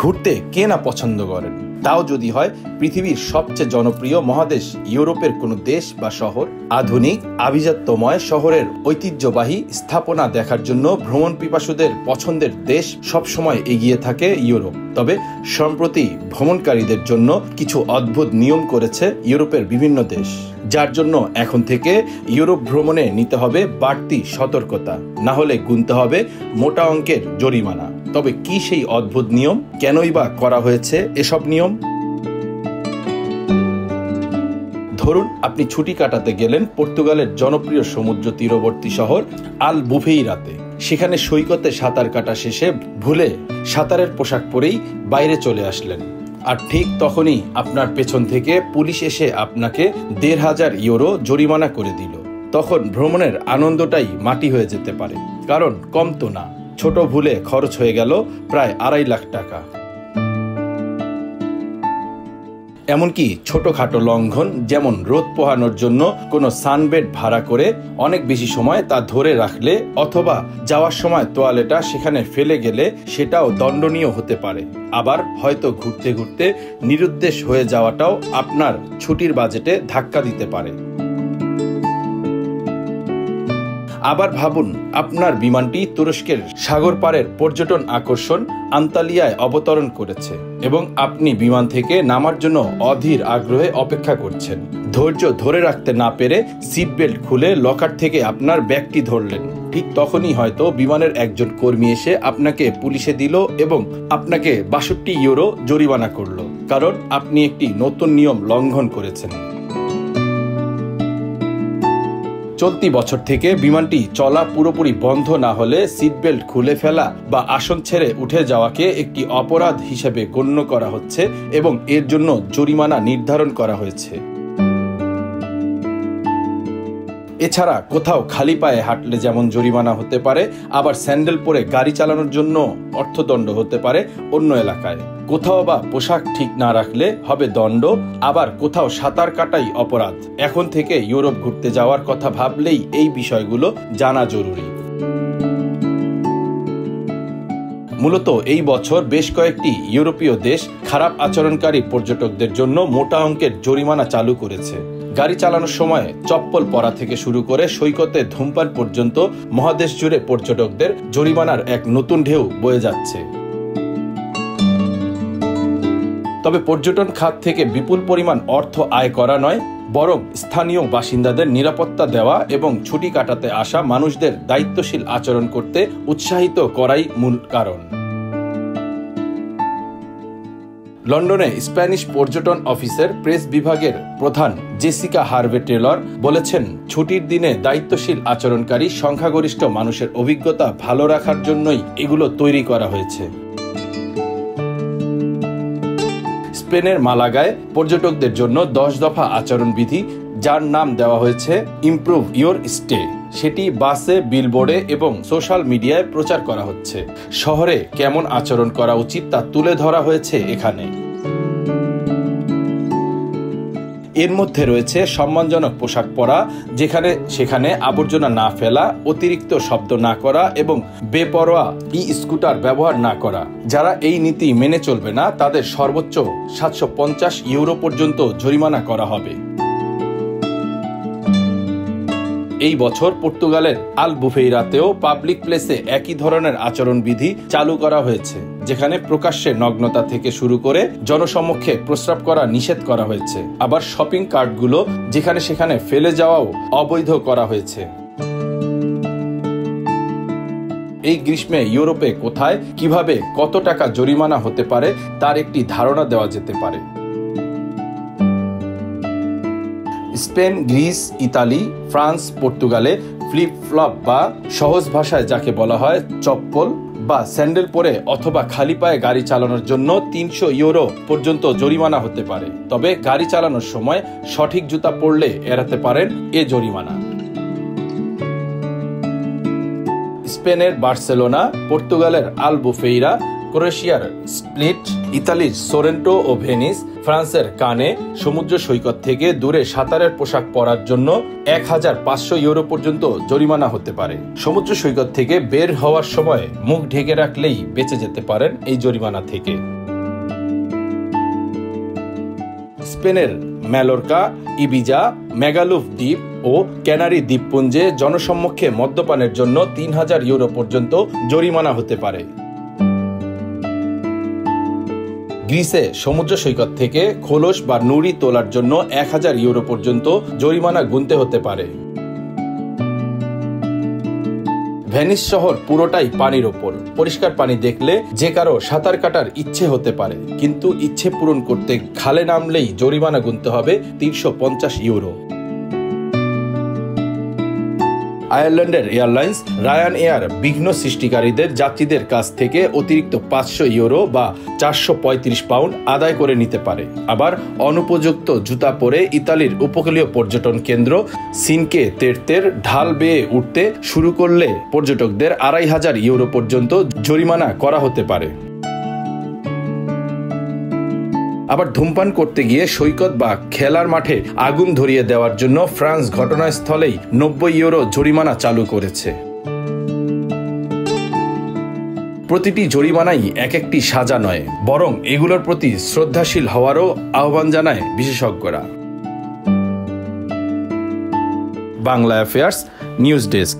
ঘুরতে কে না পছন্দ করেন, তাও যদি হয় পৃথিবীর সবচেয়ে জনপ্রিয় মহাদেশ ইউরোপের কোনো দেশ বা শহর। আধুনিক আভিজাত্যময় শহরের ঐতিহ্যবাহী স্থাপনা দেখার জন্য ভ্রমণ পিপাসুদের পছন্দের দেশ সবসময় এগিয়ে থাকে ইউরোপ। তবে সম্প্রতি ভ্রমণকারীদের জন্য কিছু অদ্ভুত নিয়ম করেছে ইউরোপের বিভিন্ন দেশ, যার জন্য এখন থেকে ইউরোপ ভ্রমণে নিতে হবে বাড়তি সতর্কতা, না হলে গুনতে হবে মোটা অঙ্কের জরিমানা। তবে কি সেই অদ্ভুত নিয়ম, কেনই বা করা হয়েছে এসব নিয়ম? ধরুন আপনি ছুটি কাটাতে গেলেন পর্তুগালের জনপ্রিয় সমুদ্র তীরবর্তী শহর আলবুফেইরাতে। সেখানে সৈকতে সাঁতার কাটা শেষে ভুলে সাঁতারের পোশাক পরেই বাইরে চলে আসলেন, আর ঠিক তখনই আপনার পেছন থেকে পুলিশ এসে আপনাকে ১৫০০ ইউরো জরিমানা করে দিল। তখন ভ্রমণের আনন্দটাই মাটি হয়ে যেতে পারে, কারণ কম তো না, ছোট ভুলে খরচ হয়ে গেল প্রায় ২.৫ লাখ টাকা। এমনকি ছোটখাটো লঙ্ঘন, যেমন রোদ পোহানোর জন্য কোনো সানবেড ভাড়া করে অনেক বেশি সময় তা ধরে রাখলে অথবা যাওয়ার সময় তোয়ালেটা সেখানে ফেলে গেলে সেটাও দণ্ডনীয় হতে পারে। আবার হয়তো ঘুরতে ঘুরতে নিরুদ্দেশ হয়ে যাওয়াটাও আপনার ছুটির বাজেটে ধাক্কা দিতে পারে। আবার ভাবুন, আপনার বিমানটি তুরস্কের সাগর পাড়ের পর্যটন আকর্ষণ আন্তালিয়ায় অবতরণ করেছে এবং আপনি বিমান থেকে নামার জন্য অধীর আগ্রহে অপেক্ষা করছেন। ধৈর্য ধরে রাখতে না পেরে সিট বেল্ট খুলে লকার থেকে আপনার ব্যাগটি ধরলেন। ঠিক তখনই হয়তো বিমানের একজন কর্মী এসে আপনাকে পুলিশে দিল এবং আপনাকে ৬২ ইউরো জরিমানা করলো, কারণ আপনি একটি নতুন নিয়ম লঙ্ঘন করেছেন। চলতি বছর থেকে বিমানটি চলা পুরোপুরি বন্ধ না হলে সিট বেল্ট খুলে ফেলা বা আসন ছেড়ে উঠে যাওয়াকে একটি অপরাধ হিসেবে গণ্য করা হচ্ছে এবং এর জন্য জরিমানা নির্ধারণ করা হয়েছে। এছাড়া কোথাও খালি পায়ে হাঁটলে যেমন জরিমানা হতে পারে, আবার স্যান্ডেল পরে গাড়ি চালানোর জন্য অর্থদণ্ড হতে পারে অন্য এলাকায়। কোথাও বা পোশাক ঠিক না রাখলে হবে দণ্ড, আবার কোথাও সাঁতার কাটাই অপরাধ। এখন থেকে ইউরোপ ঘুরতে যাওয়ার কথা ভাবলেই এই বিষয়গুলো জানা জরুরি। মূলত এই বছর বেশ কয়েকটি ইউরোপীয় দেশ খারাপ আচরণকারী পর্যটকদের জন্য মোটা অঙ্কের জরিমানা চালু করেছে। গাড়ি চালানোর সময় চপ্পল পরা থেকে শুরু করে সৈকতে ধূমপান পর্যন্ত মহাদেশ জুড়ে পর্যটকদের জরিমানার এক নতুন ঢেউ বয়ে যাচ্ছে। তবে পর্যটন খাত থেকে বিপুল পরিমাণ অর্থ আয় করা নয়, বরং স্থানীয় বাসিন্দাদের নিরাপত্তা দেওয়া এবং ছুটি কাটাতে আসা মানুষদের দায়িত্বশীল আচরণ করতে উৎসাহিত করাই মূল কারণ। লন্ডনে স্প্যানিশ পর্যটন অফিসের প্রেস বিভাগের প্রধান জেসিকা হার্ভে টেলর বলেছেন, ছুটির দিনে দায়িত্বশীল আচরণকারী সংখ্যাগরিষ্ঠ মানুষের অভিজ্ঞতা ভালো রাখার জন্যই এগুলো তৈরি করা হয়েছে। স্পেনের মালাগায় পর্যটকদের জন্য ১০ দফা আচরণবিধি, যার নাম দেওয়া হয়েছে ইমপ্রুভ ইয়োর স্টে, সেটি বাসে, বিলবোর্ডে এবং সোশ্যাল মিডিয়ায় প্রচার করা হচ্ছে। শহরে কেমন আচরণ করা উচিত তা তুলে ধরা হয়েছে এখানে। এর মধ্যে রয়েছে সম্মানজনক পোশাক পরা, যেখানে সেখানে আবর্জনা না ফেলা, অতিরিক্ত শব্দ না করা এবং বেপরোয়া স্কুটার ব্যবহার না করা। যারা এই নীতি মেনে চলবে না তাদের সর্বোচ্চ ৭৫০ ইউরো পর্যন্ত জরিমানা করা হবে। এই বছর পর্তুগালের আলবুফেইরাতেও পাবলিক প্লেসে একই ধরনের আচরণবিধি চালু করা হয়েছে, যেখানে প্রকাশ্যে নগ্নতা থেকে শুরু করে জনসমক্ষে প্রস্রাব করা নিষেধ করা হয়েছে। আবার শপিং কার্টগুলো যেখানে সেখানে ফেলে যাওয়াও অবৈধ করা হয়েছে। এই গ্রীষ্মে ইউরোপে কোথায়, কিভাবে, কত টাকা জরিমানা হতে পারে তার একটি ধারণা দেওয়া যেতে পারে। স্পেন, গ্রিস, ইতালি, ফ্রান্স, পর্তুগালে ফ্লিপ ফ্লপ বা সহজ ভাষায় যাকে বলা হয় চপ্পল বা স্যান্ডেল পরে অথবা খালি পায়ে গাড়ি চালানোর জন্য ৩০০ ইউরো পর্যন্ত জরিমানা হতে পারে। তবে গাড়ি চালানোর সময় সঠিক জুতা পরলে এড়াতে পারেন এ জরিমানা। স্পেনের বার্সেলোনা, পর্তুগালের আলবুফেইরা, ক্রোয়েশিয়ার স্প্লিট, ইতালির সোরেন্টো ও ভেনিস, ফ্রান্সের কানে সমুদ্র সৈকত থেকে দূরে সাঁতারের পোশাক পরার জন্য ১৫০০ ইউরো পর্যন্ত জরিমানা হতে পারে। সমুদ্র সৈকত থেকে বের হওয়ার সময় মুখ ঢেকে রাখলেই বেঁচে যেতে পারেন এই জরিমানা থেকে। স্পেনের ম্যালোরকা, ইবিজা, মেগালুফ দ্বীপ ও ক্যানারি দ্বীপপুঞ্জে জনসম্মুখে মদ্যপানের জন্য ৩,০০০ ইউরো পর্যন্ত জরিমানা হতে পারে। গ্রিসে সমুদ্র সৈকত থেকে খোলস বা নুড়ি তোলার জন্য ১,০০০ ইউরো পর্যন্ত জরিমানা গুনতে হতে পারে। ভেনিস শহর পুরোটাই পানির ওপর। পরিষ্কার পানি দেখলে যে কারো সাঁতার কাটার ইচ্ছে হতে পারে, কিন্তু ইচ্ছে পূরণ করতে খালে নামলেই জরিমানা গুনতে হবে ৩৫০ ইউরো। আয়ারল্যান্ডের এয়ারলাইন্স রায়ান এয়ার বিঘ্ন সৃষ্টিকারীদের যাত্রীদের কাছ থেকে অতিরিক্ত ৫০০ ইউরো বা ৪৩৫ পাউন্ড আদায় করে নিতে পারে। আবার অনুপযুক্ত জুতা পরে ইতালির উপকূলীয় পর্যটন কেন্দ্র সিনকে তের্তের ঢাল বেয়ে উঠতে শুরু করলে পর্যটকদের ২৫০০ ইউরো পর্যন্ত জরিমানা করা হতে পারে। আবার ধূমপান করতে গিয়ে সৈকত বা খেলার মাঠে আগুন ধরিয়ে দেওয়ার জন্য ফ্রান্স ঘটনাস্থলেই ৯০ ইউরো জরিমানা চালু করেছে। প্রতিটি জরিমানাই এক একটি সাজা নয়, বরং এগুলোর প্রতি শ্রদ্ধাশীল হওয়ারও আহ্বান জানায় বিশেষজ্ঞরা। Bangla affairs news desk.